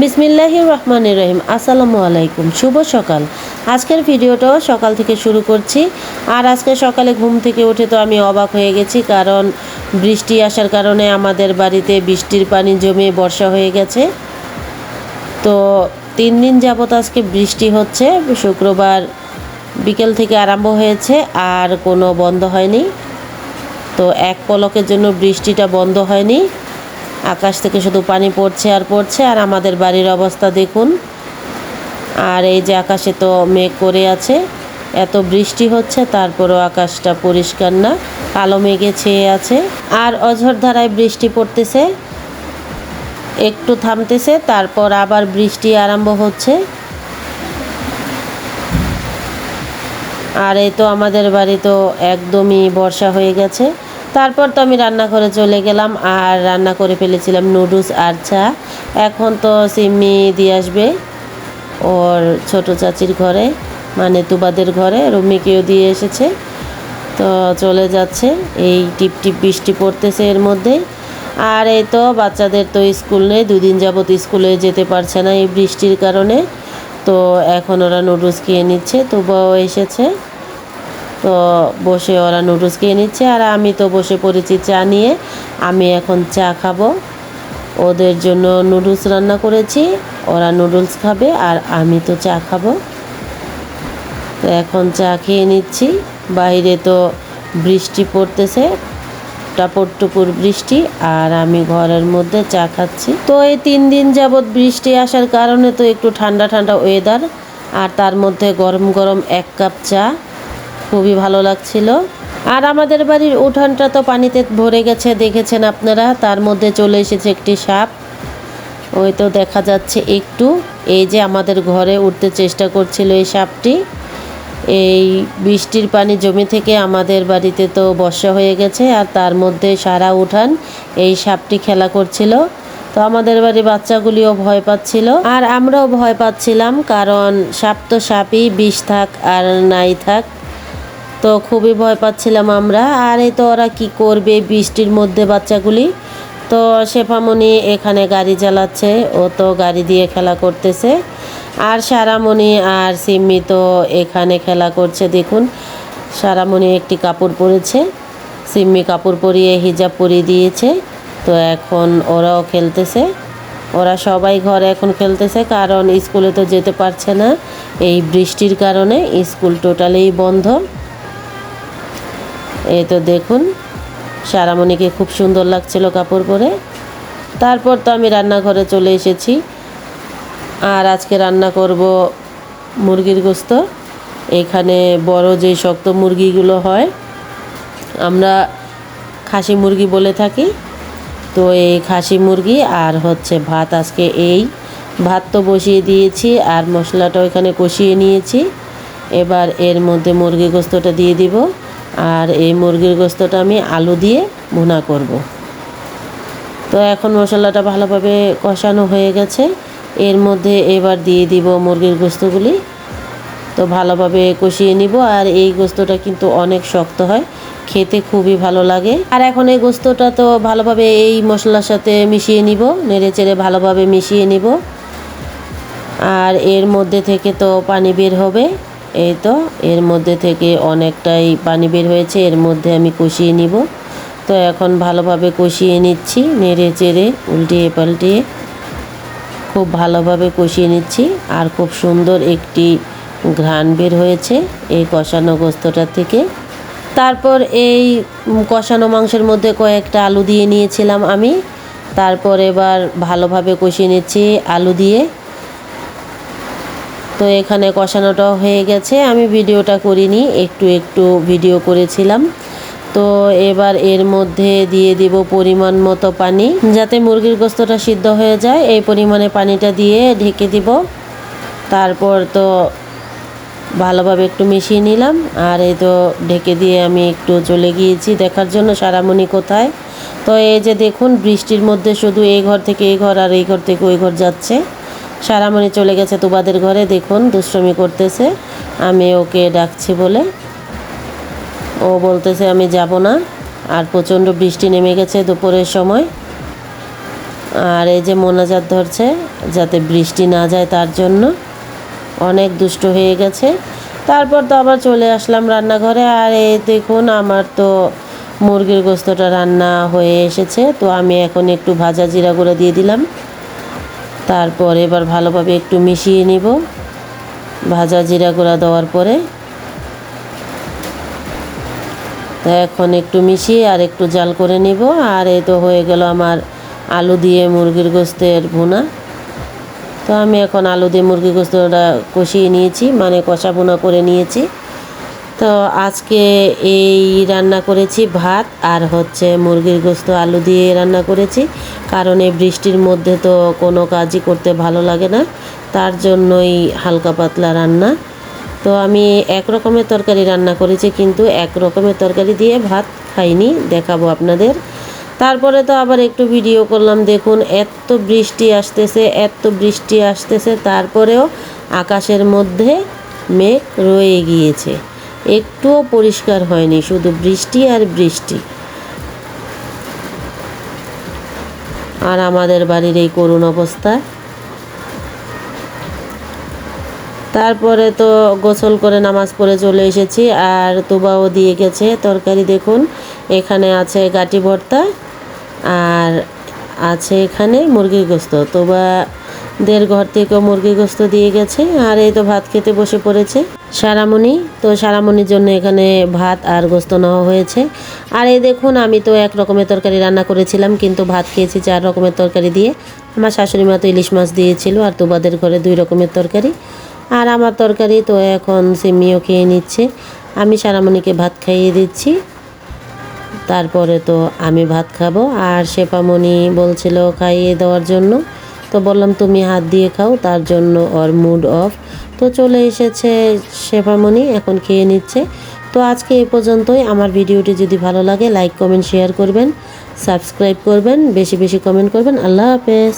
বিসমিল্লাহির রহমানির রহিম। আসসালামু আলাইকুম, শুভ সকাল। আজকের ভিডিওটাও সকাল থেকে শুরু করছি। আর আজকে সকালে ঘুম থেকে উঠে তো আমি অবাক হয়ে গেছি, কারণ বৃষ্টি আসার কারণে আমাদের বাড়িতে বৃষ্টির পানি জমে বর্ষা হয়ে গেছে। তো 3 দিন যাবত আজকে বৃষ্টি হচ্ছে। শুক্রবার বিকেল থেকে আরম্ভ হয়েছে, আর কোনো বন্ধ হয়নি। তো এক পলকের জন্য বৃষ্টিটা বন্ধ হয়নি। আকাশ থেকে শুধু পানি পড়ছে আর পড়ছে। আর আমাদের বাড়ির অবস্থা দেখুন। আর এই যে আকাশে তো মেঘ করে আছে, এত বৃষ্টি হচ্ছে তারপরও আকাশটা পরিষ্কার না, কালো মেঘে ছেয়ে আছে। আর অঝোর ধারায় বৃষ্টি পড়তেছে, একটু থামতেছে, তারপর আবার বৃষ্টি আরম্ভ হচ্ছে। আর এই তো আমাদের বাড়ি তো একদমই বর্ষা হয়ে গেছে। তারপর তো আমি রান্নাঘরে চলে গেলাম, আর রান্না করে ফেলেছিলাম নুডলস আর চা। এখন তো সিম্মি দিয়ে আসবে ওর ছোট চাচির ঘরে, মানে তুবাদের ঘরে। রুমিকেও দিয়ে এসেছে, তো চলে যাচ্ছে। এই টিপ টিপ বৃষ্টি পড়তেছে এর মধ্যে। আর এই তো বাচ্চাদের তো স্কুল নেই, 2 দিন যাবত স্কুলে যেতে পারছে না এই বৃষ্টির কারণে। তো এখন ওরা নুডলস খেয়ে নিচ্ছে। তুবাও এসেছে, তো বসে ওরা নুডলস খেয়ে নিচ্ছে। আর আমি তো বসে পড়েছি চা নিয়ে। আমি এখন চা খাবো। ওদের জন্য নুডলস রান্না করেছি, ওরা নুডলস খাবে আর আমি তো চা খাবো। তো এখন চা খেয়ে নিচ্ছি। বাইরে তো বৃষ্টি পড়তেছে, টাপড় টুপুর বৃষ্টি, আর আমি ঘরের মধ্যে চা খাচ্ছি। তো এই 3 দিন যাবৎ বৃষ্টি আসার কারণে তো একটু ঠান্ডা ঠান্ডা ওয়েদার, আর তার মধ্যে গরম গরম 1 কাপ চা, খুবই ভালো লাগছিল। আর আমাদের বাড়ির উঠানটা তো পানিতে ভরে গেছে, দেখেছেন আপনারা। তার মধ্যে চলে এসেছে একটি সাপ, ওই তো দেখা যাচ্ছে একটু। এই যে আমাদের ঘরে উঠতে চেষ্টা করছিল এই সাপটি। এই বৃষ্টির পানি জমি থেকে আমাদের বাড়িতে তো বর্ষা হয়ে গেছে, আর তার মধ্যে সারা উঠান এই সাপটি খেলা করছিল। তো আমাদের বাড়ির বাচ্চাগুলিও ভয় পাচ্ছিল, আর আমরাও ভয় পাচ্ছিলাম, কারণ সাপ তো সাপই, বিষ থাক আর নাই থাক। তো খুবই ভয় পাচ্ছিলাম আমরা। আর এই তো ওরা কি করবে বৃষ্টির মধ্যে বাচ্চাগুলি। তো শেফামণি এখানে গাড়ি চালাচ্ছে, ও তো গাড়ি দিয়ে খেলা করতেছে। আর সারামণি আর সিম্মি তো এখানে খেলা করছে। দেখুন, সারামণি একটি কাপড় পরেছে, সিম্মি কাপড় পরিয়ে হিজাব পরিয়ে দিয়েছে। তো এখন ওরাও খেলতেছে। ওরা সবাই ঘরে এখন খেলতেছে, কারণ স্কুলে তো যেতে পারছে না এই বৃষ্টির কারণে। স্কুল টোটালি বন্ধ। এই তো দেখুন, সারামণিকে খুব সুন্দর লাগছিল কাপড় পরে। তারপর তো আমি রান্নাঘরে চলে এসেছি। আর আজকে রান্না করব মুরগির গোস্ত। এখানে বড় যে শক্ত মুরগিগুলো হয়, আমরা খাসি মুরগি বলে থাকি। তো এই খাসি মুরগি আর হচ্ছে ভাত। আজকে এই ভাত তো বসিয়ে দিয়েছি, আর মশলাটাও এখানে কষিয়ে নিয়েছি। এবার এর মধ্যে মুরগি গোস্তটা দিয়ে দিব। আর এই মুরগির গোস্তটা আমি আলু দিয়ে ভুনা করব। তো এখন মশলাটা ভালোভাবে কষানো হয়ে গেছে। এর মধ্যে এবার দিয়ে দিব মুরগির গোস্তগুলি। তো ভালোভাবে কষিয়ে নিব। আর এই গোস্তটা কিন্তু অনেক শক্ত হয়, খেতে খুবই ভালো লাগে। আর এখন এই গোস্তটা তো ভালোভাবে এই মশলার সাথে মিশিয়ে নিব, নেড়ে চেড়ে ভালোভাবে মিশিয়ে নিব। আর এর মধ্যে থেকে তো পানি বের হবে। এই তো এর মধ্যে থেকে অনেকটাই পানি বের হয়েছে, এর মধ্যে আমি কষিয়ে নিব। তো এখন ভালোভাবে কষিয়ে নিচ্ছি, নেড়ে চেড়ে উল্টিয়ে পাল্টিয়ে খুব ভালোভাবে কষিয়ে নিচ্ছি। আর খুব সুন্দর একটি ঘ্রাণ বের হয়েছে এই কষানো গোস্তটার থেকে। তারপর এই কষানো মাংসের মধ্যে কয়েকটা আলু দিয়ে নিয়েছিলাম আমি। তারপর এবার ভালোভাবে কষিয়ে নিচ্ছি আলু দিয়ে। তো এখানে কষানোটাও হয়ে গেছে। আমি ভিডিওটা করিনি, একটু একটু ভিডিও করেছিলাম। তো এবার এর মধ্যে দিয়ে দিব পরিমাণ মতো পানি, যাতে মুরগির গোস্তটা সিদ্ধ হয়ে যায়। এই পরিমাণে পানিটা দিয়ে ঢেকে দিব। তারপর তো ভালোভাবে একটু মিশিয়ে নিলাম। আর এই তো ঢেকে দিয়ে আমি একটু চলে গিয়েছি দেখার জন্য সারামণি কোথায়। তো এই যে দেখুন, বৃষ্টির মধ্যে শুধু এই ঘর থেকে এই ঘর আর এই ঘর থেকে ওই ঘর যাচ্ছে। সারামণি চলে গেছে তুবাদের ঘরে, দেখুন দুষ্টুমি করতেছে আমি ওকে ডাকছি বলে। ও বলতেছে আমি যাব না। আর প্রচণ্ড বৃষ্টি নেমে গেছে দুপুরের সময়। আর এই যে মোনাজাত ধরছে, যাতে বৃষ্টি না যায় তার জন্য। অনেক দুষ্ট হয়ে গেছে। তারপর তো আবার চলে আসলাম রান্নাঘরে। আর এই দেখুন আমার তো মুরগির গোস্তটা রান্না হয়ে এসেছে। তো আমি এখন একটু ভাজা জিরা গুঁড়ো দিয়ে দিলাম। তারপর এবার ভালোভাবে একটু মিশিয়ে নিব। ভাজা জিরা গুঁড়া দেওয়ার পরে তো এখন একটু মিশিয়ে আর একটু জাল করে নিব। আর এই তো হয়ে গেল আমার আলু দিয়ে মুরগির গোস্তের ভুনা। তো আমি এখন আলু দিয়ে মুরগির গোস্তটা কষিয়ে নিয়েছি, মানে কষা ভুনা করে নিয়েছি। তো আজকে এই রান্না করেছি ভাত আর হচ্ছে মুরগির গোস্ত আলু দিয়ে রান্না করেছি, কারণ এই বৃষ্টির মধ্যে তো কোনো কাজই করতে ভালো লাগে না, তার জন্যই হালকা পাতলা রান্না। তো আমি এক রকমের তরকারি রান্না করেছি, কিন্তু এক রকমের তরকারি দিয়ে ভাত খাইনি, দেখাবো আপনাদের। তারপরে তো আবার একটু ভিডিও করলাম। দেখুন এত বৃষ্টি আসতেছে, এত বৃষ্টি আসতেছে, তারপরেও আকাশের মধ্যে মেঘ রয়ে গিয়েছে, একটুও পরিষ্কার হয়নি, শুধু বৃষ্টি আর বৃষ্টি। আর আমাদের বাড়ির এই করুণ অবস্থা। তারপরে তো গোসল করে নামাজ পড়ে চলে এসেছি। আর তুবাও দিয়ে গেছে তরকারি। দেখুন এখানে আছে গাটি ভর্তা আর আছে এখানে মুরগির গোস্ত। তুবাদের ঘর থেকেও মুরগির গোস্ত দিয়ে গেছে। আর এই তো ভাত খেতে বসে পড়েছে সারামণি। তো সারামণির জন্য এখানে ভাত আর গোস্ত নেওয়া হয়েছে। আর এই দেখুন আমি তো এক রকমের তরকারি রান্না করেছিলাম, কিন্তু ভাত খেয়েছি 4 রকমের তরকারি দিয়ে। আমার শাশুড়ি মা তো ইলিশ মাছ দিয়েছিল, আর তুবাদের ঘরে 2 রকমের তরকারি। আর আমার তরকারি তো এখন সিমিও খেয়ে নিচ্ছে। আমি সারামণিকে ভাত খাইয়ে দিচ্ছি, তারপরে তো আমি ভাত খাবো। আর শেফামণি বলছিল খাইয়ে দেওয়ার জন্য, তো বললাম তুমি হাত দিয়ে খাও, তার জন্য ওর মুড অফ। তো চলে এসেছে শেফামণি, এখন খেয়ে নিচ্ছে। তো আজকে এ পর্যন্তই। আমার ভিডিওটি যদি ভালো লাগে লাইক কমেন্ট শেয়ার করবেন, সাবস্ক্রাইব করবেন, বেশি বেশি কমেন্ট করবেন। আল্লাহ হাফেজ।